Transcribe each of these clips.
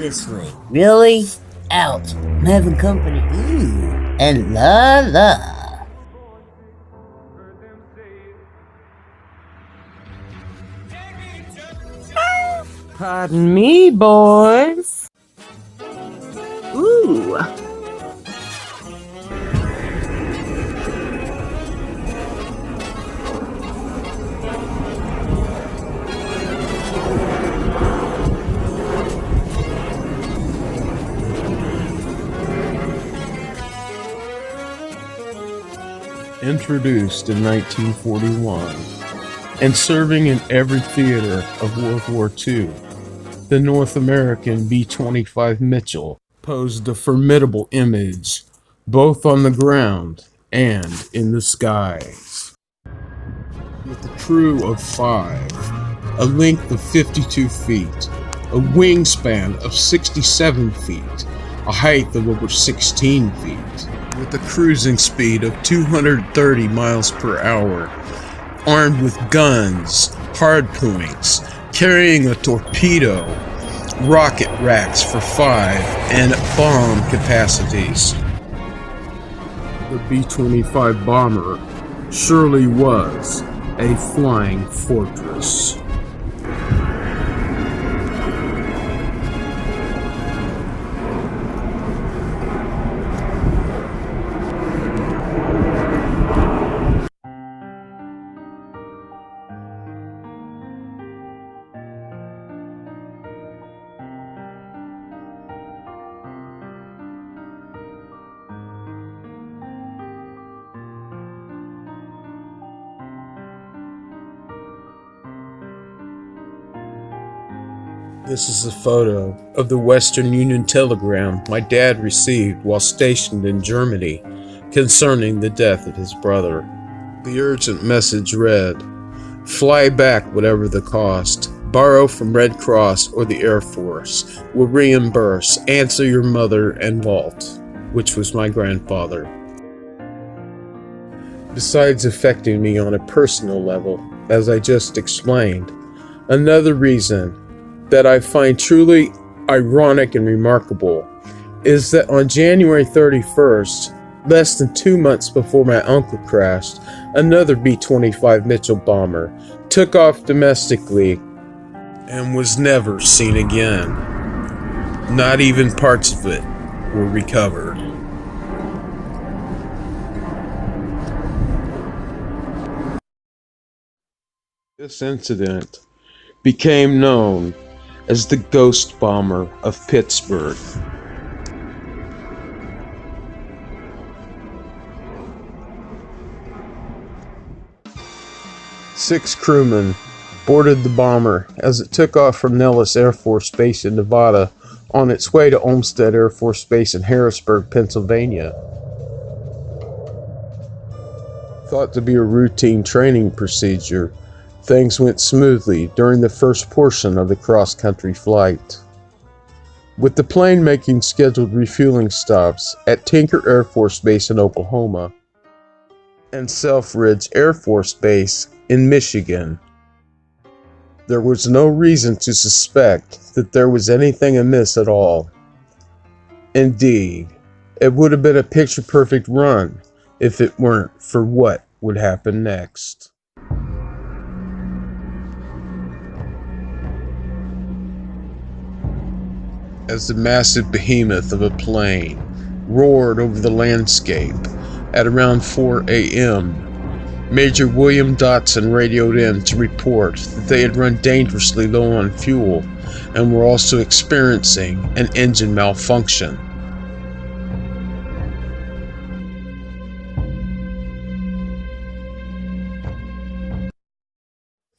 this way. Really? Out. I'm having company. Ooh. And la la. Pardon me, boys. Ooh. Introduced in 1941 and serving in every theater of World War II, the North American B-25 Mitchell posed a formidable image both on the ground and in the skies. With a crew of 5, a length of 52 feet, a wingspan of 67 feet, a height of over 16 feet, with a cruising speed of 230 miles per hour, armed with guns, hardpoints, carrying a torpedo, rocket racks for 5, and bomb capacities. The B-25 bomber surely was a flying fortress. This is a photo of the Western Union telegram my dad received while stationed in Germany concerning the death of his brother. The urgent message read, "Fly back whatever the cost. Borrow from Red Cross or the Air Force. Will reimburse. Answer your mother and Walt," which was my grandfather. Besides affecting me on a personal level, as I just explained, another reason that I find truly ironic and remarkable is that on January 31st, less than 2 months before my uncle crashed, another B-25 Mitchell bomber took off domestically and was never seen again. Not even parts of it were recovered. This incident became known as the Ghost Bomber of Pittsburgh. Six crewmen boarded the bomber as it took off from Nellis Air Force Base in Nevada on its way to Olmsted Air Force Base in Harrisburg, Pennsylvania. Thought to be a routine training procedure, things went smoothly during the first portion of the cross-country flight. With the plane making scheduled refueling stops at Tinker Air Force Base in Oklahoma and Selfridge Air Force Base in Michigan, there was no reason to suspect that there was anything amiss at all. Indeed, it would have been a picture-perfect run if it weren't for what would happen next. As the massive behemoth of a plane roared over the landscape at around 4 a.m., Major William Dotson radioed in to report that they had run dangerously low on fuel and were also experiencing an engine malfunction.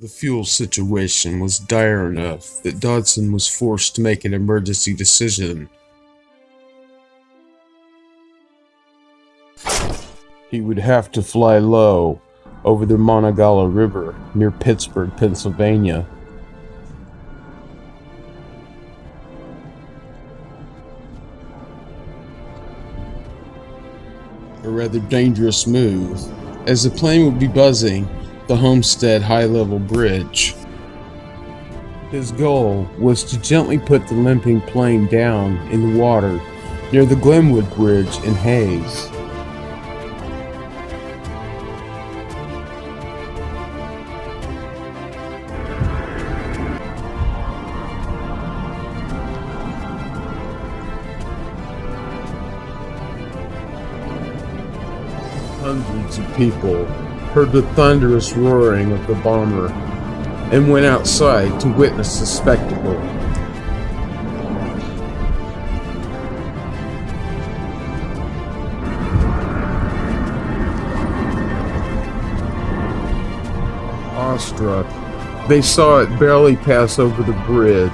The fuel situation was dire enough that Dodson was forced to make an emergency decision. He would have to fly low over the Monongahela River near Pittsburgh, Pennsylvania. A rather dangerous move, as the plane would be buzzing the Homestead High-Level Bridge. His goal was to gently put the limping plane down in the water near the Glenwood Bridge in Hayes. Hundreds of people heard the thunderous roaring of the bomber and went outside to witness the spectacle. Awestruck, they saw it barely pass over the bridge.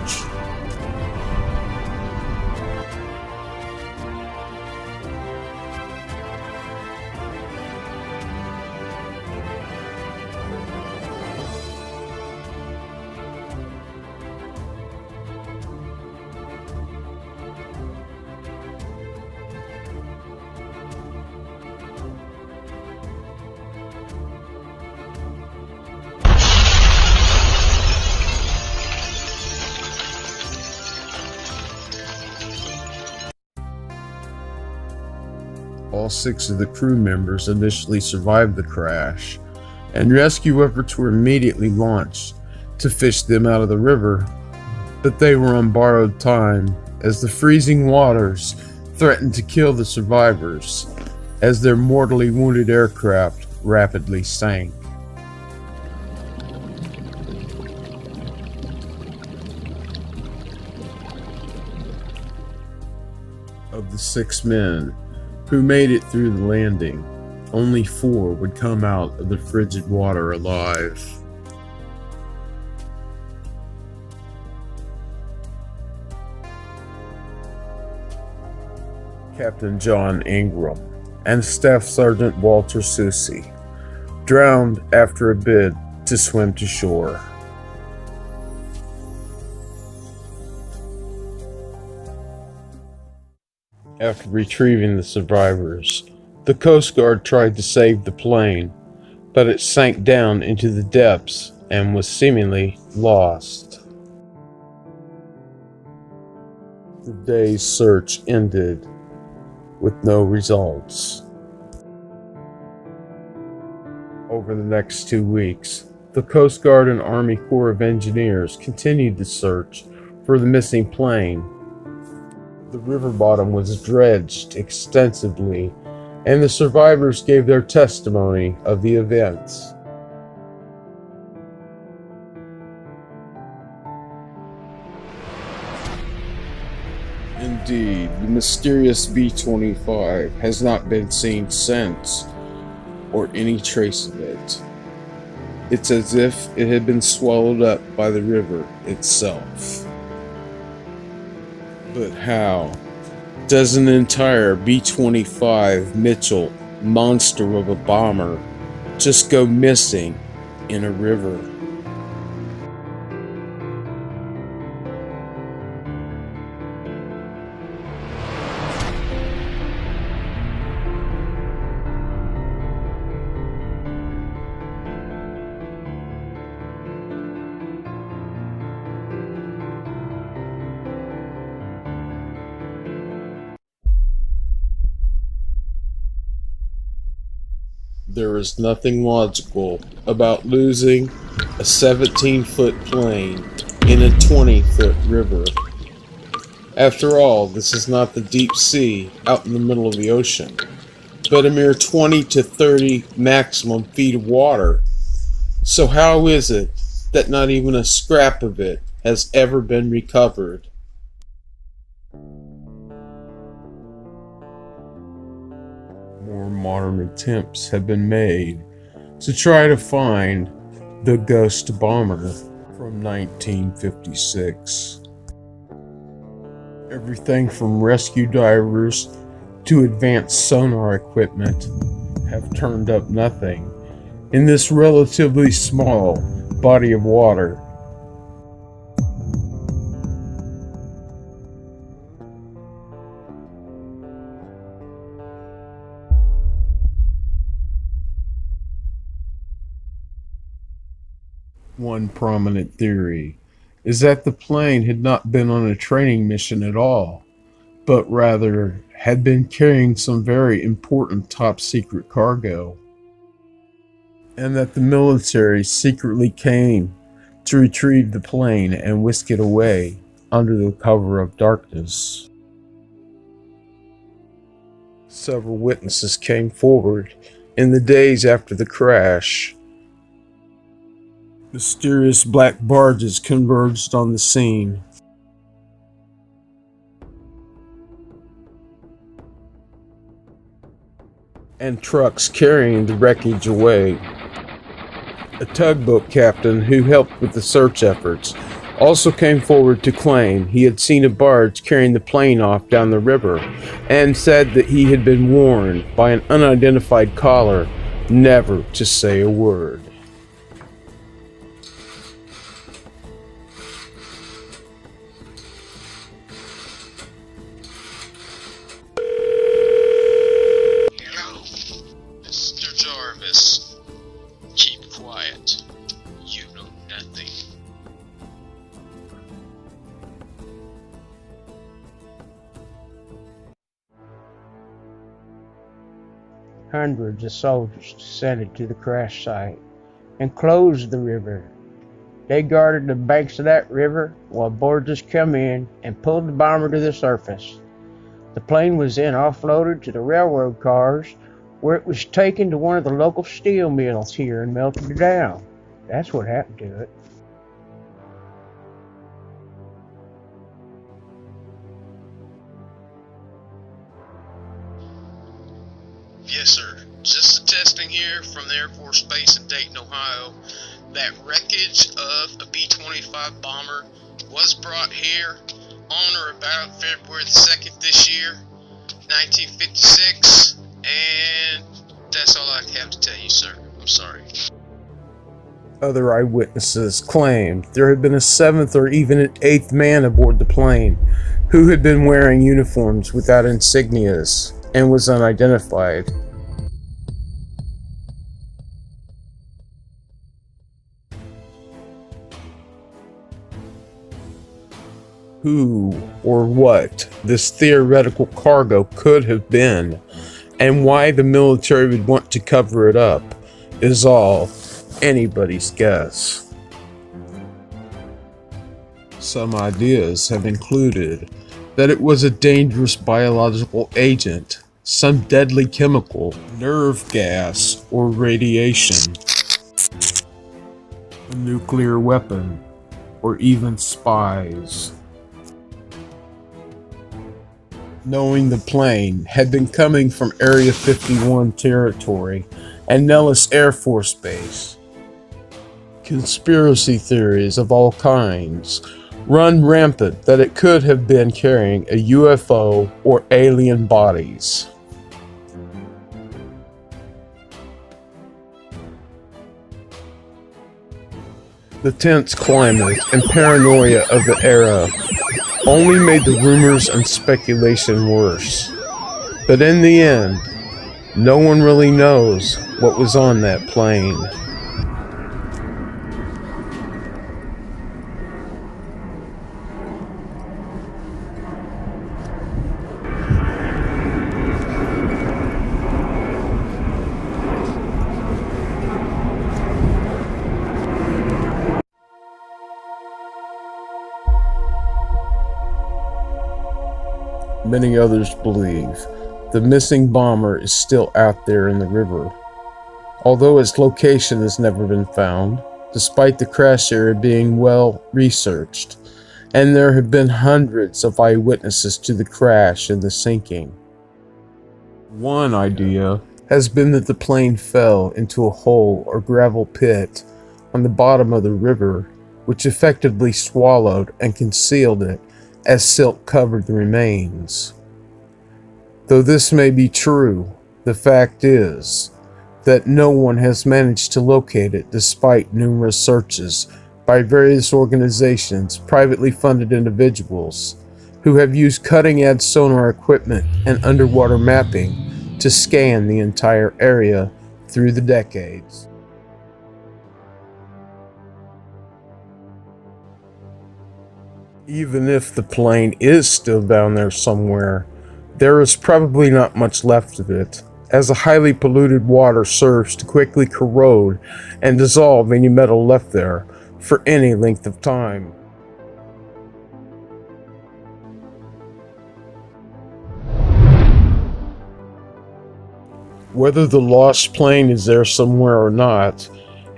All 6 of the crew members initially survived the crash, and rescue efforts were immediately launched to fish them out of the river, but they were on borrowed time as the freezing waters threatened to kill the survivors as their mortally wounded aircraft rapidly sank. Of the 6 men who made it through the landing, only 4 would come out of the frigid water alive. Captain John Ingram and Staff Sergeant Walter Susie drowned after a bid to swim to shore. After retrieving the survivors, the Coast Guard tried to save the plane, but it sank down into the depths and was seemingly lost. The day's search ended with no results. Over the next 2 weeks, the Coast Guard and Army Corps of Engineers continued the search for the missing plane. The river bottom was dredged extensively, and the survivors gave their testimony of the events. Indeed, the mysterious B-25 has not been seen since, or any trace of it. It's as if it had been swallowed up by the river itself. But how does an entire B-25 Mitchell monster of a bomber just go missing in a river? There is nothing logical about losing a 17-foot plane in a 20-foot river. After all, this is not the deep sea out in the middle of the ocean, but a mere 20 to 30 maximum feet of water. So how is it that not even a scrap of it has ever been recovered? More modern attempts have been made to try to find the Ghost Bomber from 1956. Everything from rescue divers to advanced sonar equipment have turned up nothing in this relatively small body of water. One prominent theory is that the plane had not been on a training mission at all, but rather had been carrying some very important top secret cargo, and that the military secretly came to retrieve the plane and whisk it away under the cover of darkness. Several witnesses came forward in the days after the crash. Mysterious black barges converged on the scene. And trucks carrying the wreckage away. A tugboat captain who helped with the search efforts also came forward to claim he had seen a barge carrying the plane off down the river, and said that he had been warned by an unidentified caller never to say a word. Hello, Mr. Jarvis. Keep quiet. You know nothing. Hundreds of soldiers descended to the crash site and closed the river. They guarded the banks of that river while barges come in and pulled the bomber to the surface. The plane was then offloaded to the railroad cars, where it was taken to one of the local steel mills here and melted down. That's what happened to it. Yes, sir. Just the testing here from the Air Force Base in Dayton, Ohio. That wreckage of a B-25 bomber was brought here on or about February the 2nd this year, 1956, and that's all I have to tell you, sir. I'm sorry. Other eyewitnesses claimed there had been a seventh or even an eighth man aboard the plane who had been wearing uniforms without insignias and was unidentified. Who or what this theoretical cargo could have been, and why the military would want to cover it up, is all anybody's guess. Some ideas have included that it was a dangerous biological agent, some deadly chemical, nerve gas, or radiation, a nuclear weapon, or even spies. Knowing the plane had been coming from Area 51 territory and Nellis Air Force Base, conspiracy theories of all kinds run rampant that it could have been carrying a UFO or alien bodies. The tense climate and paranoia of the era only made the rumors and speculation worse. But in the end, no one really knows what was on that plane. Many others believe the missing bomber is still out there in the river, although its location has never been found, despite the crash area being well researched, and there have been hundreds of eyewitnesses to the crash and the sinking. One idea has been that the plane fell into a hole or gravel pit on the bottom of the river, which effectively swallowed and concealed it as silk covered the remains. Though this may be true, the fact is that no one has managed to locate it despite numerous searches by various organizations, privately funded individuals, who have used cutting-edge sonar equipment and underwater mapping to scan the entire area through the decades. Even if the plane is still down there somewhere, there is probably not much left of it, as the highly polluted water serves to quickly corrode and dissolve any metal left there for any length of time. Whether the lost plane is there somewhere or not,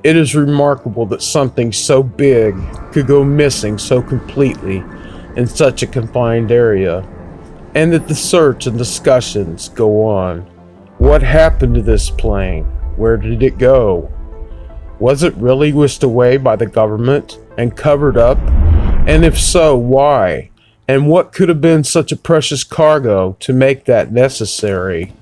it is remarkable that something so big could go missing so completely in such a confined area, and that the search and discussions go on. What happened to this plane? Where did it go? Was it really whisked away by the government and covered up? And if so, why? And what could have been such a precious cargo to make that necessary?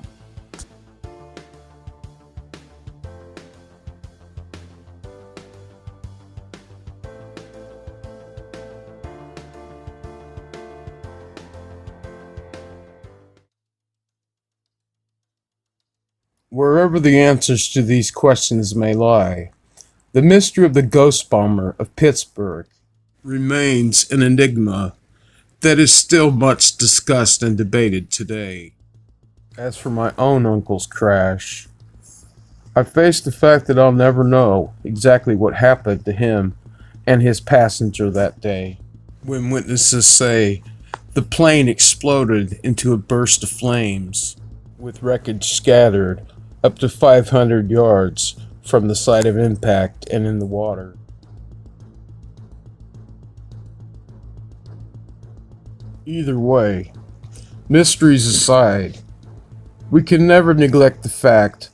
Wherever the answers to these questions may lie, the mystery of the Ghost Bomber of Pittsburgh remains an enigma that is still much discussed and debated today. As for my own uncle's crash, I face the fact that I'll never know exactly what happened to him and his passenger that day. When witnesses say the plane exploded into a burst of flames, with wreckage scattered up to 500 yards from the site of impact and in the water. Either way, mysteries aside, we can never neglect the fact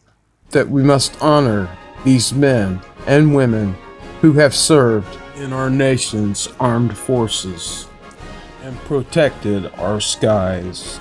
that we must honor these men and women who have served in our nation's armed forces and protected our skies.